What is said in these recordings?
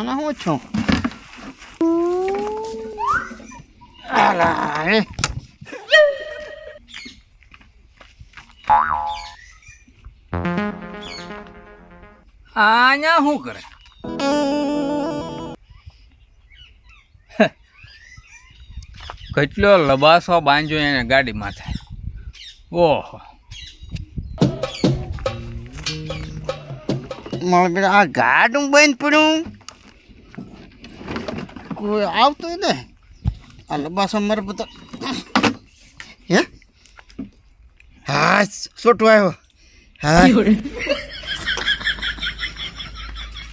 આના હું છું આલા રે આયા શું કરે કેટલો લબાસો બાંધ્યો એને ગાડી માથે ઓહો મારે બેટા આ ગાડું બંધ પડ્યું કોઈ આવતું ને આ લબાસો મારે બધા હે હા છોટું આવ્યો હા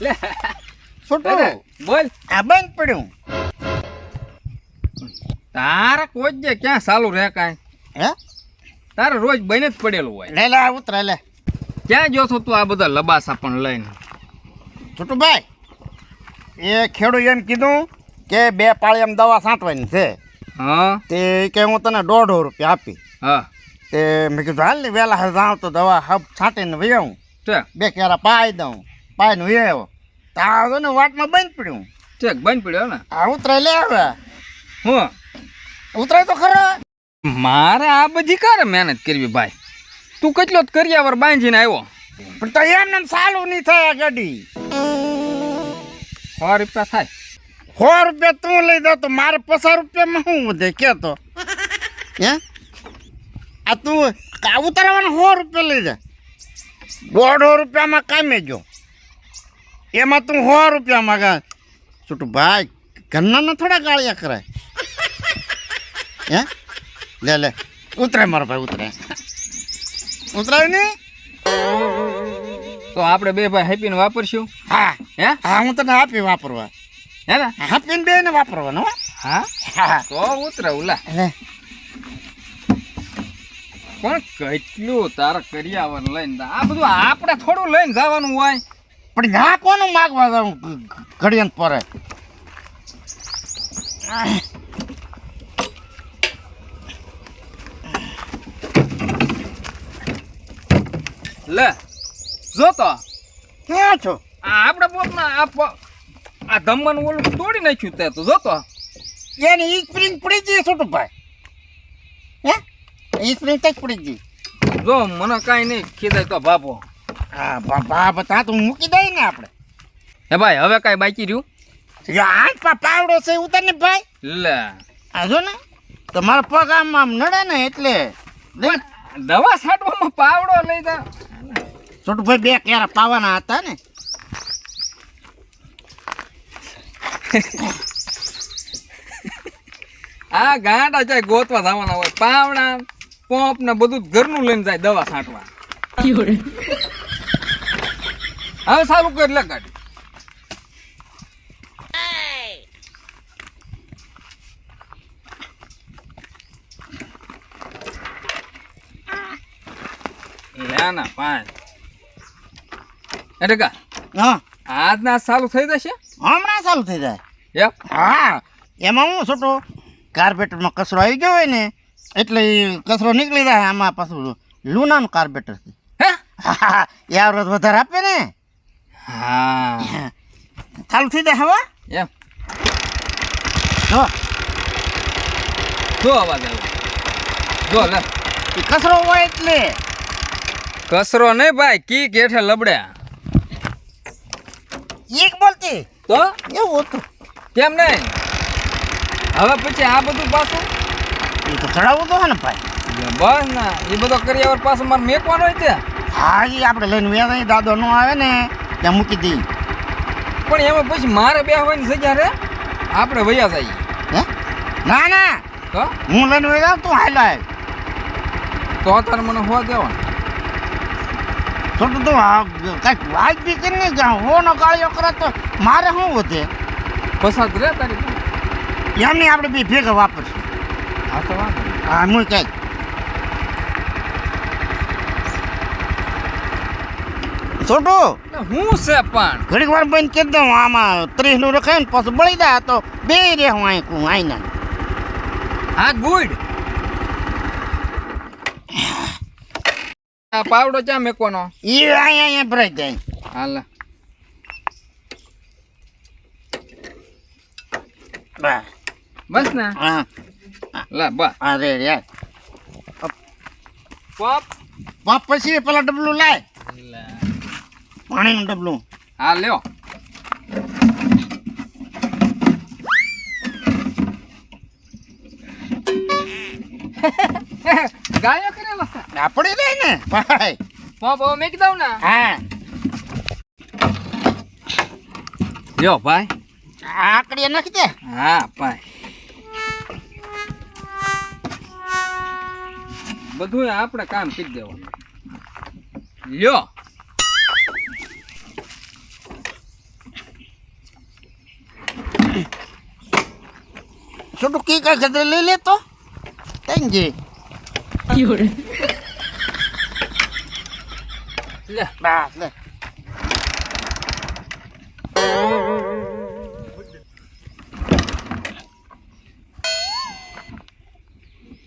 લે છોટું બોલ આ બંધ પડ્યું તારે કોઈ જ ક્યાં ચાલુ રહે કાંઈ હે તારે રોજ બને જ પડેલું હોય લે લે ઉતરે લે ક્યાં જો તું આ બધા લબાસા પણ લઈને છોટુભાઈ એ ખેડૂત એમ કીધું કે 2 પાળી દવા છાંટવાની છે હા તે કે હું તને 150 રૂપિયા આપી હા તે મેં કીધું હાલ ને વહેલા જાઉં તો દવા હબ છાંટીને વહી આવું છે 2 કેરા પાઈ દઉં પાઈને વહી આવ્યો તારો ને વાટમાં બંધ પડ્યું ચેક બંધ પડ્યો ને આ ઉતરાય લે હવે હું ઉતરાય તો ખરા મારે આ બધી કરે મહેનત કરવી ભાઈ તું કેટલો કરિયાવર બાંધીને આવ્યો પણ તો એમને સાલું નહીં થાય આ ગાડી 100 રૂપિયા થાય 100 રૂપિયા તું લઈ દો તો મારે 50 રૂપિયામાં શું વધે કે તો હે આ તું ઉતારવાના 100 રૂપિયા લઈ જા 150 રૂપિયામાં કામે જો એમાં તું 100 રૂપિયા માગા છોટું ભાઈ ઘરના થોડા ગાળિયા કરાય હે લે લે ઉતરાય મારો ભાઈ ઉતરાય ને તો આપણે બે ભાઈ હેપીને વાપરશું હા હે હા હું તને આપી વાપરવા હે ને આપીને બે ને વાપરવાનો હા હા તો ઉતરે ઉલા લે પણ કેટલું તારા કરિયાવર લઈને આ બધું આપણે થોડું લઈને જવાનું હોય પણ ના કોનું માગવા જાઉં ઘડિયાળ પરે લે જો તો ક્યાં છો આપણે પોતના આ ધમવાનું ઓલું તોડી નાખ્યું તે તો જોતો એની ઈ સ્પ્રિંગ પડી ગઈ છોટું ભાઈ હે ઈ સ્પ્રિંગ તક પડી ગઈ જો મને કાંઈ નહીં ખીદાય તો બાપો હા બાપા બતા તો મૂકી દઈ ને આપણે હે ભાઈ હવે કાંઈ બાકી રહ્યું યાર પાવડો છે ઉતર ને ભાઈ લે આ જો ને તમારા પગ આમ નડે ને એટલે દવા છાંટવામાં પાવડો લઈ જા છોટું ભાઈ 2 કેરા પાવાના હતા ને આ ગાંડા જાય ગોતવા જવાના હોય પાવડા પોપ ને બધું ઘરનું લઈને જાય દવા છાંટવા હવે સારું કરી લે ગાડી લેના 5 એટલે કા હા આજના ચાલુ થઈ જશે હમણાં ચાલુ થઈ જાય એમ હા એમાં હું છોટો કાર્બેટરમાં કચરો આવી ગયો હોય ને એટલે એ કચરો નીકળી જાય આમાં પાછું લૂનાનું કાર્બેટર છે હે હા યાર રોજ વધારે આપે ને હા ચાલુ થઈ જાય હવે એમ જો જો અવાજ આવ્યો જો લે એ કચરો હોય એટલે કસરો નહીં ભાઈ કી કેઠે લબડ્યા એક બોલતી તો એવું હતું કેમ નહીં હવે પછી આ બધું પાછું એ તો ચડાવવું તો હે ને ભાઈ બસ ના એ બધો કરિયાવર પાછું મારે મેકવાનો હોય ત્યાં હા એ આપણે લઈને વ્યા દાદો નો આવે ને ત્યાં મૂકી દઈ પણ એમાં પછી મારે બેહવાની જગ્યા રે આપણે વયા જઈએ હે ના ના તો હું લઈને વ્યા તું હાલાય તો તારે મને હોવા દેવાનું છોટું તું કાંઈક વાત બી કરીને જાઉં હો નો ગાળિયો કરે તો મારે શું વધે પસાદ રે તારી એમની આપણે બી ભેગા વાપરશું હા તો વાંધો નહીં. હા હું કંઈક છોટું હું છે પણ ઘડીક વાર બંધ કરી દઉં આમાં 30 નું રખાય ને પાછું બળી જાય તો બે રે હું આઈના હા ગુડ આ પાવડો ચા મેકવાનો એ અહીંયા ભરાઈ જાય હાલ બસ બસ ને હા લે બસ અરે યાર પોપ પાપ પછી પેલા ડબલું લાય પાણીનું ડબલું હા લ્યો ગાયો કરેલો છે આપડી રહી ને ભાઈ પોપ હવે મેકી દઉં ને હા લ્યો ભાઈ આકડીએ નાખી દે હા ભાઈ બધું આપણે કામ કરી દેવાનું લ્યો છોટું કી કા ગદરે લઈ લે તો તેંજી લે બસ લે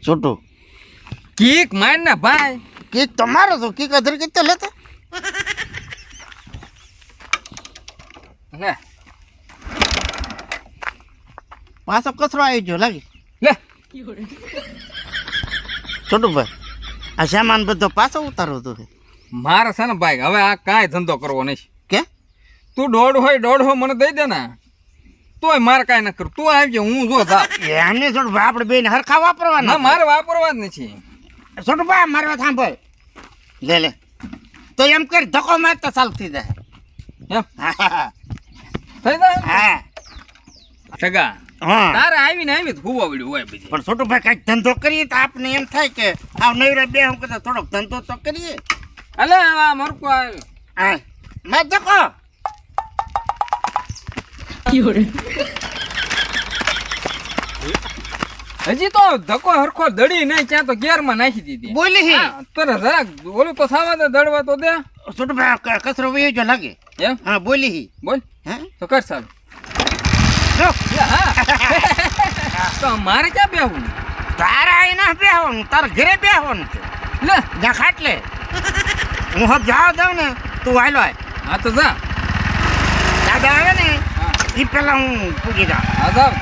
છોટું કીક માર ને ભાઈ કી તમારો તો કી ગદર કીતે લેતો લે પાછો કચરો આવી ગયો લાગી લે છોટું ભાઈ આ સામાન બધો પાછો ઉતારો તો મારે છે ને ભાઈ હવે આ કાંઈ ધંધો કરવો નહીં કે તું દોઢ મને દઈ દે ને તોય મારે કાંઈ ન કર તું આવજે હું જો જા એમને છોટું ભાઈ આપણે બેન હરખા ના વાપરવાના મારે વાપરવા જ નથી છોટું ભાઈ મારવા સાંભળ લે લે તો એમ કરી ધક્કો માર તો ચાલુ થઈ જાય એમ હા થઈ જાય હા સગા હા તારે આવીને હુવા પડ્યું હોય બીજી પણ છોટું ભાઈ કાંઈક ધંધો કરીએ તો આપને એમ થાય કે આવ નવરા બે હું કહેતા થોડોક ધંધો તો કરીએ અલે આ મરકો આવ્યો હા મેં ધક્કો હજી તો ધક્કો હરખો દડી નહીં ત્યાં તો ગેરમાં નાખી દીધી બોલી હી હા, તને જરાક ઓલું તો સાવા દે દડવા તો દે છોટું ભાઈ કચરો વહી જો લાગે એમ હા બોલી હી બોલ હા તો કર સાલ જો તો મારે ક્યાં બેહવું તારા અહીં ના બેહવાનું તારા ઘરે બેહવાનું છે લે જ્યાં ખાટલે હું હબ જાવ દઉં ને તું હાલો આય હા તો જા દાદા આવે ને હા એ પેલા હું પૂછી જાઉં હા જાવ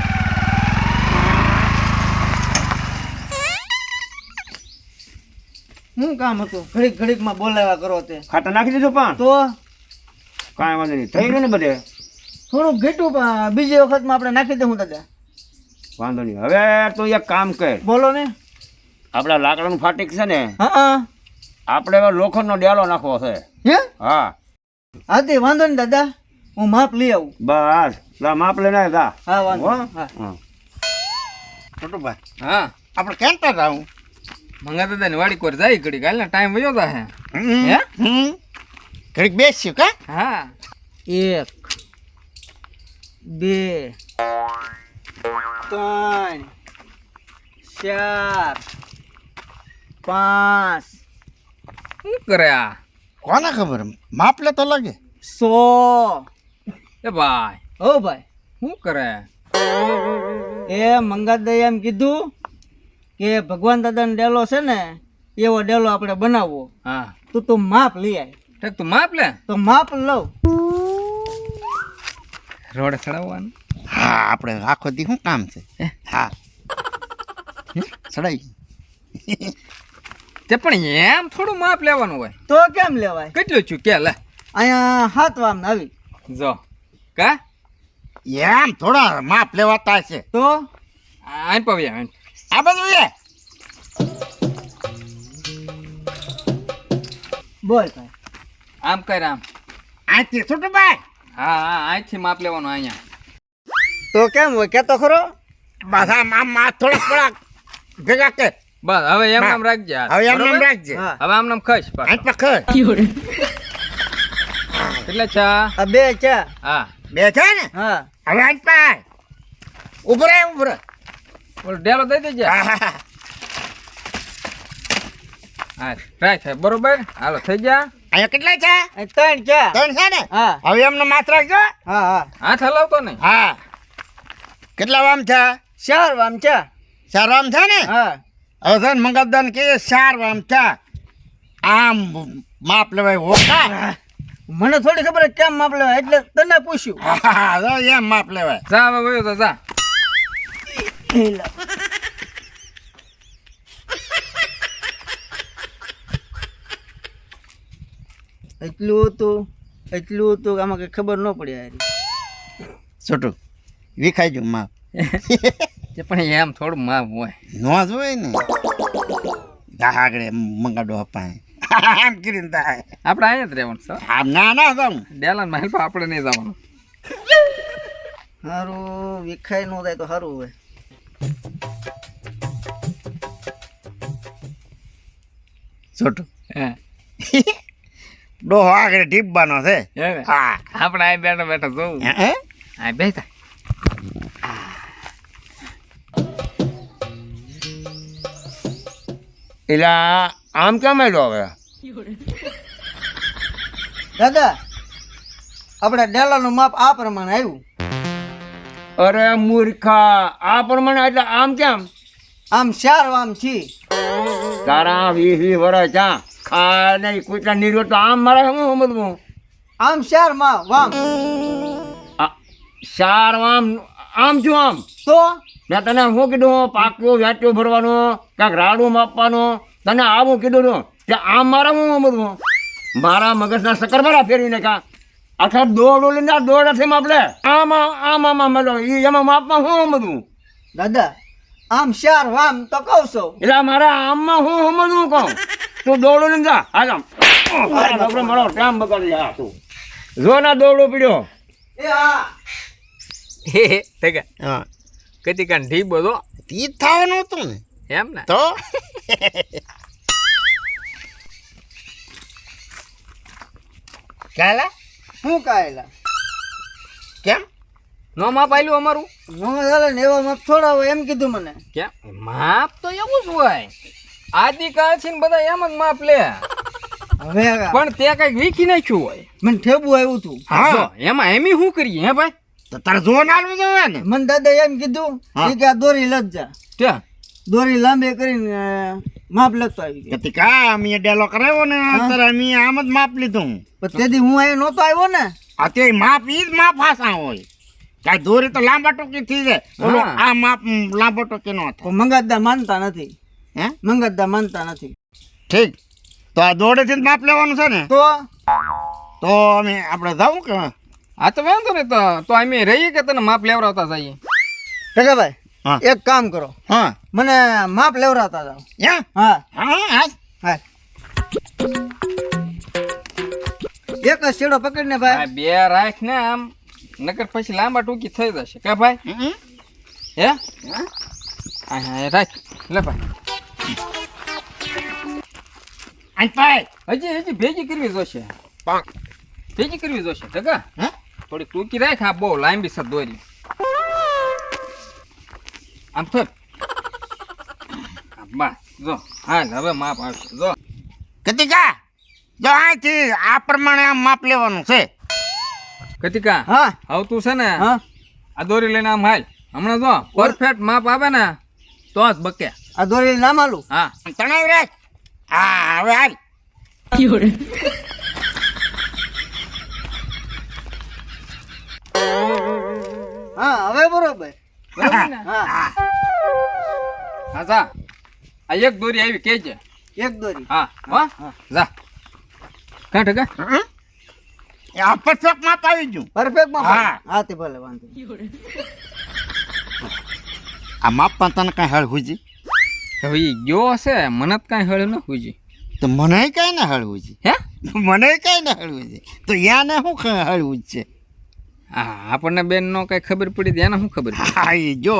શું કામ હતું ઘડીક ઘડીક માં બોલાવ્યા કરો તે ખાતર નાખી દીધું પણ તો કાંઈ વાંધો નહીં થઈ ગયું ને બધે થોડુંક ઘેટું પણ બીજી વખત માં આપણે નાખી દઉં દાદા વાંધો નહીં હવે તો એક કામ કર બોલો ને આપણા લાકડાનું ફાટીક છે ને હા આપણે હવે લોખંડનો ડેલો નાખવો છે હે હા હા તે વાંધો નહીં દાદા હું માપ લઈ આવું બસ લા માપ લઈને આવ જા હા વાંધો હો? નહીં. હા હા. છોટું ભાઈ હા આપણે કેમ તો જાઉં મંગા દાદા ની વાડી કોર જાય ઘડી કાલ ટાઈમ વયો તા હે હે? ઘડીક બેસ્યું કા હા 1 2 3 4 5 શું કરે આ કોને ખબર માપ લે તો લાગે 100 એ ભાઈ ઓ ભાઈ શું કરે એ મંગાદા એમ કીધું કે ભગવાન દાદાનો ડેલો છે ને એવો ડેલો આપણે બનાવવો હા તું માપ લઈ આય ઠેક તું માપ લે તો માપ લઉં રોડે ચડાવવાનું હા આપણે આખો દી શું કામ છે હા ચડાઈ તે પણ એમ થોડું માપ લેવાનું હોય તો કેમ લેવાય કેટલું છું કે લે અહીંયા હાથ વામ આવી જો કા એમ થોડા માપ લેવાતા છે તો આઈ પવ્યા આ બધું એ બોલ ભાઈ આમ કર આમ આથી છોટું ભાઈ હા હા અહીંથી માપ લેવાનું અહીંયા તો કેમ હોય કેતો ખરો બધા માપ થોડા થોડા ભેગા કર બસ હવે એમ નામ રાખજે હાલ. હવે એમ નામ બરોબર? રાખજે હા હવે આમ નામ ખસ પાછો. આઠ પખર એટલે ચા આ બે ચા હા બે છે ને હા હવે આઠ પાય ઉભરે ઉભરે ઓલો ડેલો દઈ દેજે હા હા ટ્રાય થાય બરોબર હાલો થઈ જા અહીંયા કેટલા છે અહીં ત્રણ ચા ત્રણ છે ને હા હવે એમને માત્ર રાખજો હા હા હાથ હલાવતો નહીં હા કેટલા વામ છે 4 વામ ચા ચાર વામ છે ને હા હવે છે ને મંગળદાન કે ચાર વામ છે આમ માપ લેવાય હોકા મને થોડી ખબર છે કેમ માપ લેવાય એટલે તને પૂછ્યું હા એમ માપ લેવાય જા હવે વયો તો જા એટલું હતું કે આમાં કઈ ખબર ન પડી યાર. છોટું વિખાઈ ગયું માપ તે પણ એમ થોડું માપ હોય. નો જ હોય ને દા આગળ મંગાડો અપાય આમ કરીને દા આપણે અહીંયા જ રહેવાનું છે. આ ના ના જાઉં ડેલાન મહેલ પર આપણે નહીં જવાનું. સારું વિખાઈ ન થાય તો સારું હોય. છોટું હે ડોહો આગળ ઢીબવાનો છે. હે ને? હા આપણે અહીં બેઠા બેઠા જોવું. હે આ બેઠા એટલે આમ કેમ આવ્યો હવે? દાદા આપણે ડેલાનું માપ આ પ્રમાણે આવ્યું. અરે મૂર્ખા, આ પ્રમાણે એટલે આમ કેમ? આમ 4 વામ છી. તારા 20 વર્ષ ચા ખા નહીં કૂતરા નીરો તો આમ મારે શું સમજવું? આમ 4 માં વામ આ 4 આમ આમ શું આમ? તો મેં તને શું કીધું? પાક્યો વેટ્યો ભરવાનો કાંઈક રાડું માપવાનો તને આવું કીધું છું કે આમ મારે શું સમજવું? મારા મગજના સકર મારા ફેરવીને કા આખા દોડ લઈને દોડ માપ લે. આમાં આમાં મળો એમાં માપમાં શું સમજવું? દાદા આમ 4 વામ તો કહું છું. એટલે મારા આમમાં હું સમજવું કહું? તું દોડો લઈને જા. હાલ આમ આપણે મારો ટાઈમ બગાડી જા તું. જો ના દોડો પીડ્યો. એ હા હે ટકા હા કદી કાન ઢીબો તો ઈ જ થવાનું હતું ને એમ ને. તો કાલા શું કાયલા કેમ નો માપ આલ્યું અમારું. નો ચાલે ને એવા માપ થોડા હોય એમ કીધું મને. કેમ માપ તો એવું જ હોય. આદિકાળ છે ને બધા એમ જ માપ લે. હવે પણ તે કઈક વીખી નાખ્યું હોય. મને ઠેબુ આવ્યું હતું. હા. જો, એમાં એમી શું કરીએ હે ભાઈ? તો તારે જોન આલવું જોઈએ ને મને દાદા એમ કીધું હા. ઈ કે આ દોરી લજ જા. ત્યાં દોરી લાંબી કરીને માપ લખતો આવી ગયો. કતી કા અમે ડેલો કરાવ્યો ને અત્યારે અમે આમ જ માપ લીધું. પણ તેથી હું અહીં નહોતો આવ્યો ને. અત્યારે માપ ઈ જ માપ હાસા હોય. કાંઈ દોરી તો લાંબા ટૂંકી થઈ જાય. ઓલો હા. આ માપ લાંબો ટૂંકી નો થાય. પણ મંગાતદાર માનતા નથી. હે મંગાતદાર માનતા નથી. ઠીક તો આ દોડેથી જ માપ લેવાનું છે ને તો તો અમે આપણે જાવું કે આ તો વાંધો ને તો અમે રહીએ કે તને માપ લેવડાવતા જઈએ. ટકાભાઈ હા. એક કામ કરો હા મને માપ લેવડાવતા જાઓ. યા હા હા હા હા એક જ છેડો પકડીને આ ભાઈ. બે રાખ ને આમ નકર પછી લાંબા ટૂંકી થઈ જશે કા ભાઈ? હમ. હે હા હા રાખ લે ભાઈ. આઈ પાય હજી ભેગી કરવી જોશે. ભેગી કરવી જોશે ટકા. હે થોડી ટૂંકી રાખ. આ બહુ લાંબી છે દોરી. આમ થર બસ જો હાલ હવે માપ આવશે. જો કતિકા જો અહીંથી આ પ્રમાણે આમ માપ લેવાનું છે. કતિકા હા હવે તું છે ને હા આ દોરી લઈને આમ હાલ. હમણાં જો પરફેક્ટ માપ આવે ને તો જ બકે. આ દોરી ના માલું. હા તણાવી રાખ. હા હવે હાલ હા હવે બરોબર. બરાબર ને? હા હા જા આ એક દોરી આવી કેજે. એક દોરી. હા હો જા કાં ટકા. હમ? આ પરફેક્ટ માપ આવી ગયું. પરફેક્ટ માં હા. હા તે ભલે વાંધો નહીં. આ માપમાં તને કાંઈ હળ હુજી હવે ઈ ગયો હશે મને જ કાંઈ હળ ન હુજી. તો મને કાંઈ ના હળ હુજી. હે મને કાંઈ ના હળ હુજી તો યાને શું હળ હુજ છે. હા આપણને બેન નો કઈ ખબર પડી તો એને શું ખબર પડી? હા એ જો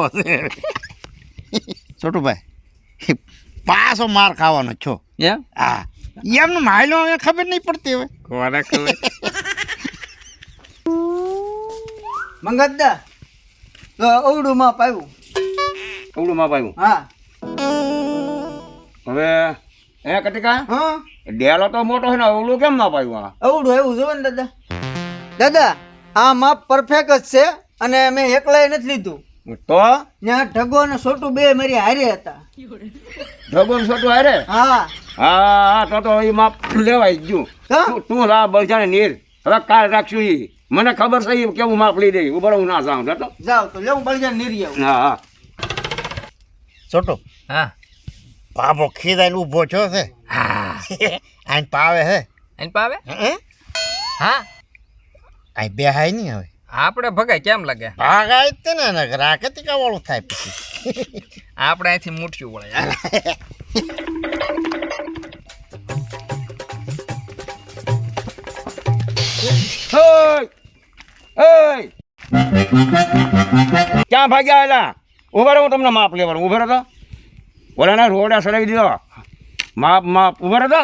છોટુભાઈ પાછો માર ખાવાનો છો. એમ હા એમનું માયલો હવે ખબર નહીં પડતી હવે. કોને ખબર? મંગતદા તો અવડું માપ આવ્યું. અવડું માપ આવ્યું. હા હવે એ કટિકા હા ડેલો તો મોટો છે ને અવળું કેમ માપ આવ્યું? આ અવડું આવ્યું જોવે ને દાદા. દાદા આ માપ પરફેક્ટ જ છે અને મેં એકલાય નથી લીધું. તો ત્યાં ઢગો અને છોટું બે મારી હારે હતા. ઢગોન છોટું હારે. હા હા તો એ માપ લેવાય જ ગયું. હા? તું લા બળજાને નીર હવે કાલ રાખશું ઈ મને ખબર છે ઈ કેવું માપ લઈ દે. ઉભો રહું ના જાઉં તો જાઓ તો લેવું બળજા નીરી આવું. હા હા છોટો હા બાબો ખીદાઈને ઊભો છો છે હા આઈને પાવે હે એને પાવે હે હા આઈ બેહાય નહીં હવે આપણે ભગાય કેમ લાગે ભાગાય જ તે ને રાખતી કાવાળું થાય પછી આપણે અહીંથી મૂઠ્યું વળે ક્યાં ભાગ્યા એલા ઉભા રહો હું તમને માપ લેવાનું ઉભા રહો ઓલાના રોડા સડાવી દીધો માપ ઉભા રહો